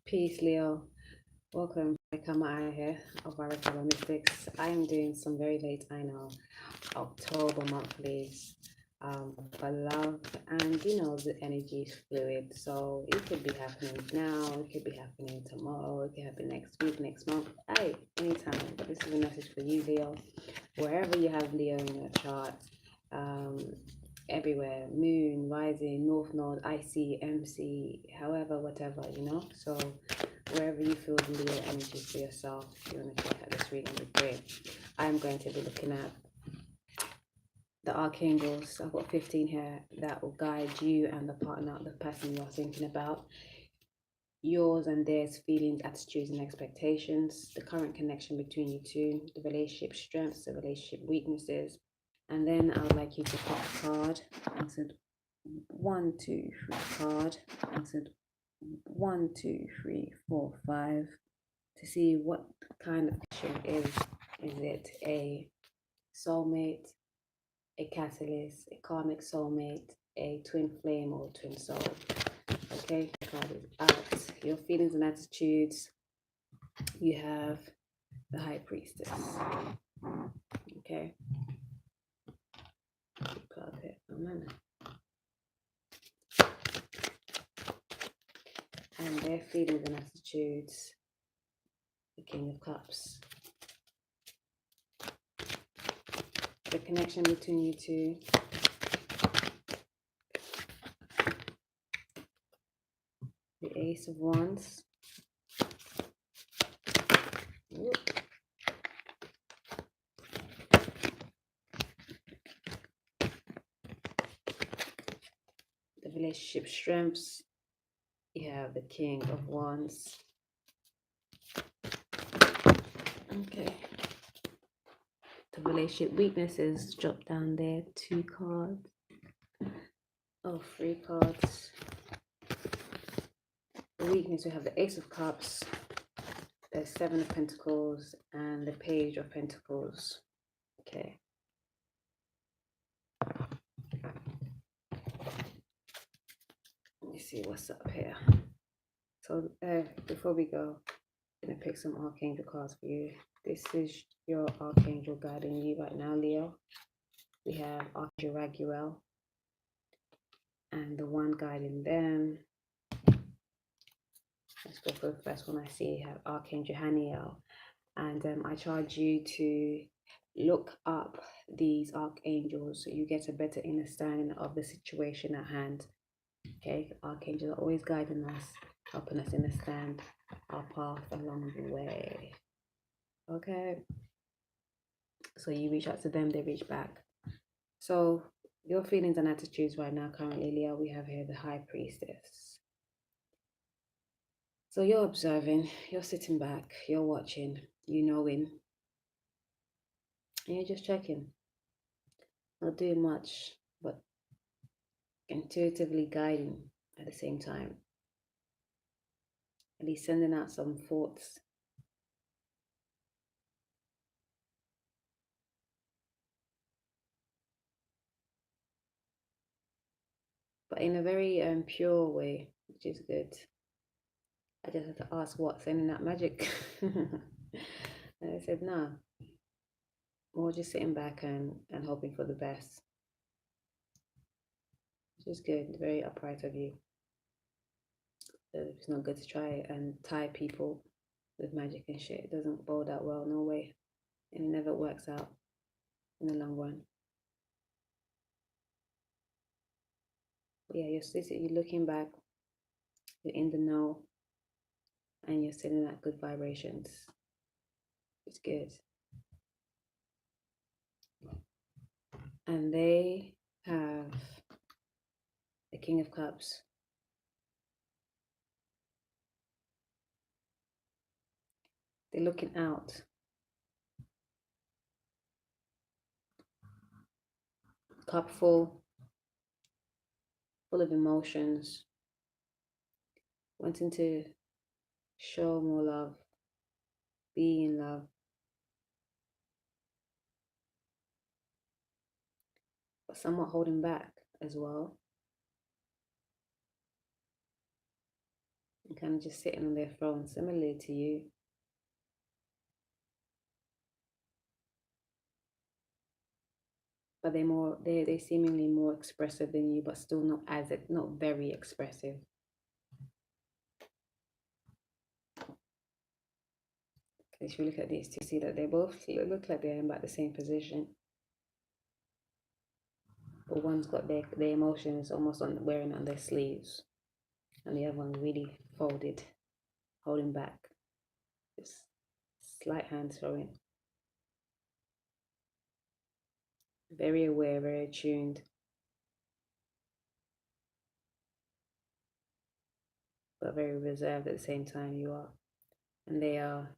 Peace, Leo. Welcome. I come out here of Apparel Mystics. I am doing some very late, I know, October monthlies for love, and the energy is fluid. So it could be happening now, it could be happening tomorrow, it could happen next week, next month, hey, anytime. But this is a message for you, Leo. Wherever you have Leo in your chart, um, everywhere, moon, rising, north node, IC, MC, however, whatever, So wherever you feel the Leo energy for yourself, if you want to check out this reading, would be great. I'm going to be looking at the archangels. I've got 15 here that will guide you and the partner, the person you're thinking about, yours and theirs feelings, attitudes, and expectations, the current connection between you two, the relationship strengths, the relationship weaknesses. And then I would like you to pick a card. I said 1, 2, 3 card. I said 1, 2, 3, 4, 5 to see what kind of connection is. Is it a soulmate, a catalyst, a karmic soulmate, a twin flame, or a twin soul? Okay, the card is out. Your feelings and attitudes. You have the High Priestess. Okay. Card here. Oh man. And their feelings and attitudes. The King of Cups. The connection between you two. The Ace of Wands. Whoop. The relationship strengths. You have the King of Wands. Okay. The relationship weaknesses, drop down there, 2 cards. Oh, 3 cards. The weakness, we have the Ace of Cups, the 7 of Pentacles, and the Page of Pentacles. Okay. Let me see what's up here. So before we go, I'm going to pick some Archangel cards for you. This is your Archangel guiding you right now, Leo. We have Archangel Raguel and the one guiding them. Let's go for the first one. I see you have Archangel Haniel. And I charge you to look up these archangels so you get a better understanding of the situation at hand. Okay, archangels are always guiding us, helping us understand our path along the way. Okay, so you reach out to them, they reach back. So your feelings and attitudes right now, currently, Leo, we have here the High Priestess. So you're observing, you're sitting back, you're watching, you knowing, and you're just checking. Not doing much, but intuitively guiding at the same time. At least sending out some thoughts. But in a very pure way, which is good. I just had to ask what, sending out magic? And I said, no. More just sitting back and hoping for the best. Which is good, very upright of you. It's not good to try and tie people with magic and shit. It doesn't boil that well, no way. And it never works out in the long run. But yeah, you're looking back, you're in the know, and you're sending out good vibrations. It's good. And they have the King of Cups. They're looking out. Cup full of emotions, wanting to show more love, be in love. But somewhat holding back as well. kind of just sitting on their throne, similarly to you. But they're seemingly more expressive than you, but still not very expressive. If you look at these two, see that they both look like they're in about the same position. But one's got their emotions almost wearing on their sleeves, and the other one really folded, holding back. Just slight hand throwing. Very aware, very attuned. But very reserved at the same time you are. And they are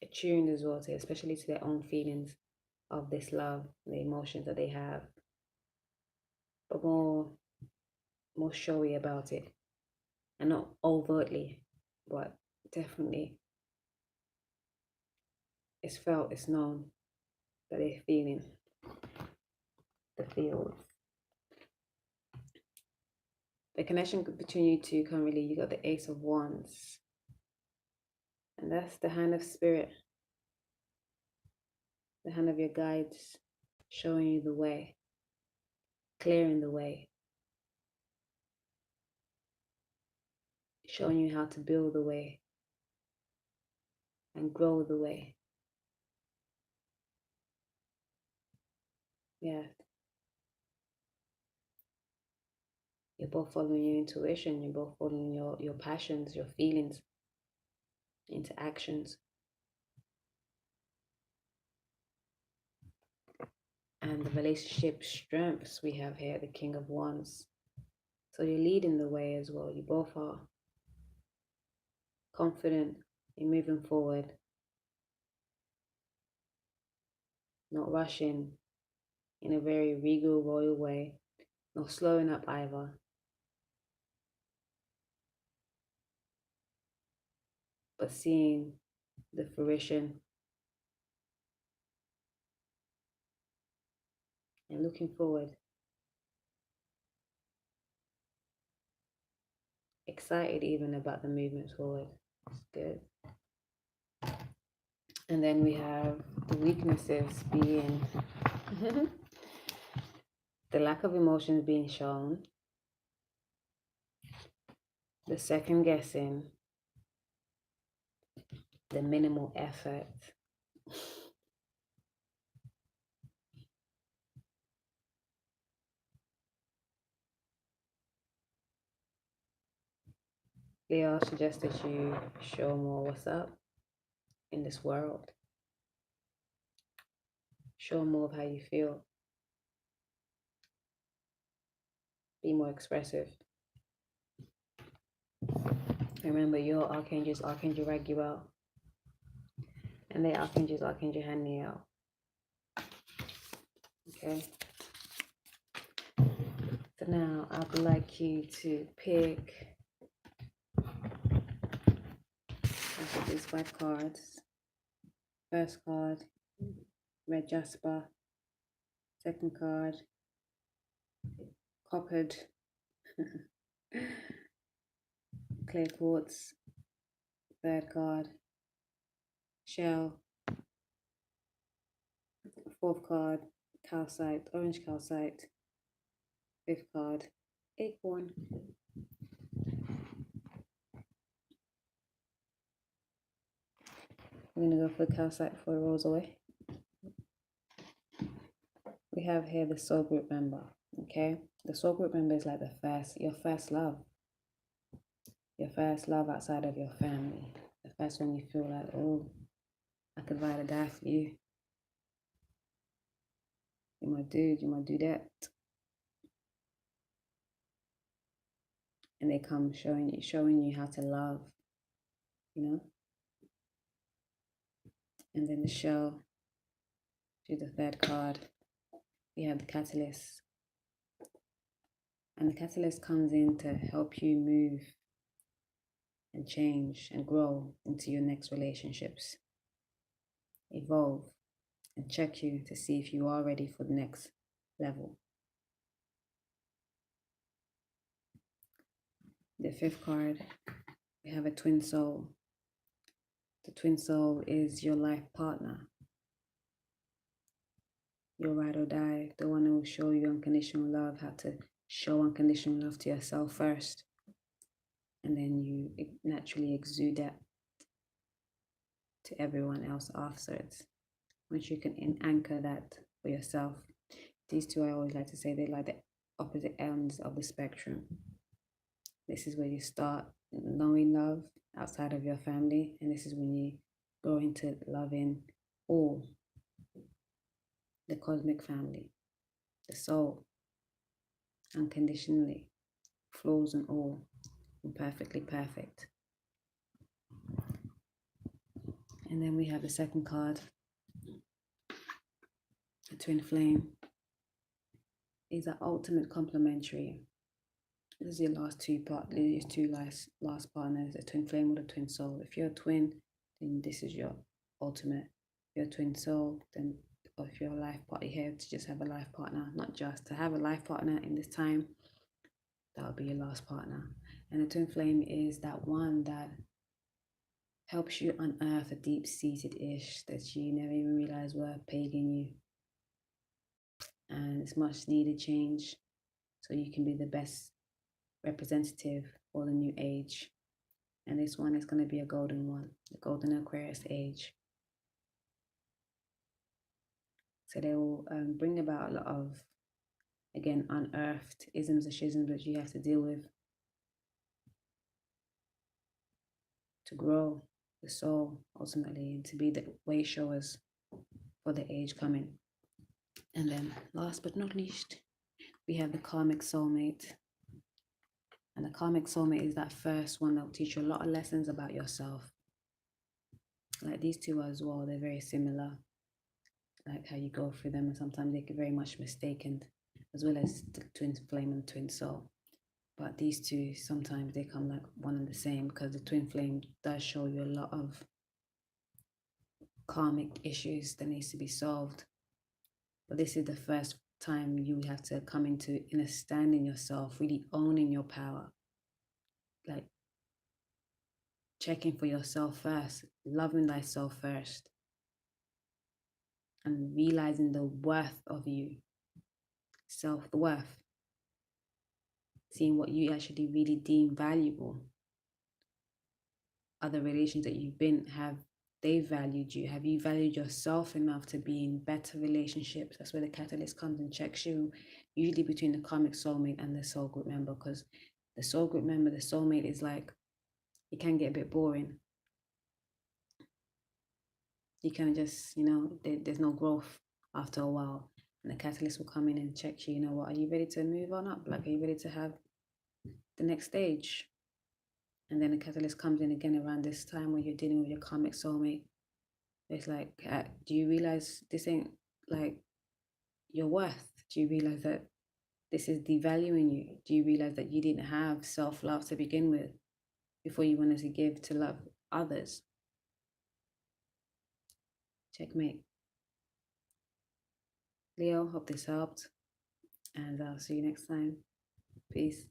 attuned as well, especially to their own feelings of this love, the emotions that they have, but more showy about it, and not overtly, but definitely it's felt, it's known that they're feeling the feels. The connection between you two currently, you got the Ace of Wands, and that's the hand of spirit, the hand of your guides, showing you the way, clearing the way, showing you how to build the way and grow the way. Yeah. You're both following your intuition, you're both following your passions, your feelings into actions. And the relationship strengths we have here, the King of Wands. So you're leading the way as well. You both are confident in moving forward, not rushing in a very regal, royal way, not slowing up either. But seeing the fruition and looking forward. Excited even about the movement forward. It's good. And then we have the weaknesses being the lack of emotions being shown, the second guessing, the minimal effort. They all suggest that you show more what's up in this world. Show more of how you feel. Be more expressive. Remember, your archangels, Archangel Raguel, and their archangels, Archangel Haniel. Okay. So now I would like you to pick these 5 cards. First card, red jasper. Second card, coppered clear quartz. Third card, shell. Fourth card, calcite, orange calcite. Fifth card, acorn. I'm gonna go for calcite before it rolls away. We have here the soul group member. Okay, the soul group member is like your first love. Your first love outside of your family. The first one you feel like, oh, I could ride or die for you. You're my dude, you're my dudette. And they come showing you how to love, you know? And then the shell, to the third card, we have the catalyst. And the catalyst comes in to help you move and change and grow into your next relationships. Evolve and check you to see if you are ready for the next level. The fifth card, we have a twin soul. The twin soul is your life partner, your ride or die, the one who will show you unconditional love, how to show unconditional love to yourself first, and then you naturally exude that to everyone else afterwards. Once you can anchor that for yourself. These two, I always like to say, they're like the opposite ends of the spectrum. This is where you start knowing love outside of your family, and this is when you go into loving all, the cosmic family, the soul, unconditionally, flaws and all, and perfectly perfect. And then we have the second card, the twin flame. These are ultimate complementary. This is your last two last partners, the twin flame or the twin soul. If you're a twin, then this is your ultimate. If you're a twin soul, then or if you're a life partner, you have to just have a life partner, not just to have a life partner in this time. That would be your last partner. And the twin flame is that one that helps you unearth a deep-seated ish that you never even realized were plaguing you. And it's much needed change so you can be the best representative for the new age. And this one is going to be a golden one, the golden Aquarius age. So they will bring about a lot of, again, unearthed isms and schisms that you have to deal with to grow the soul ultimately and to be the way showers for the age coming. And then last but not least, we have the karmic soulmate. And the karmic soulmate is that first one that will teach you a lot of lessons about yourself. Like these two as well, they're very similar, like how you go through them, and sometimes they get very much mistaken, as well as the twin flame and twin soul. But these two, sometimes they come like one and the same, because the twin flame does show you a lot of karmic issues that needs to be solved. But this is the first time you have to come into understanding yourself, really owning your power, like checking for yourself first, loving thyself first, and realizing the worth of you, self-worth, seeing what you actually really deem valuable. Other relations that you've been, have they valued you? Have you valued yourself enough to be in better relationships? That's where the catalyst comes and checks you, usually between the karmic soulmate and the soul group member, because the soul group member, the soulmate, is like, it can get a bit boring. You can just, there's no growth after a while. And the catalyst will come in and check you, what, are you ready to move on up? Like, are you ready to have the next stage? And then the catalyst comes in again around this time when you're dealing with your karmic soulmate. It's like, do you realize this ain't like your worth? Do you realize that this is devaluing you? Do you realize that you didn't have self-love to begin with before you wanted to give to love others? Checkmate. Leo, hope this helped, and I'll see you next time. Peace.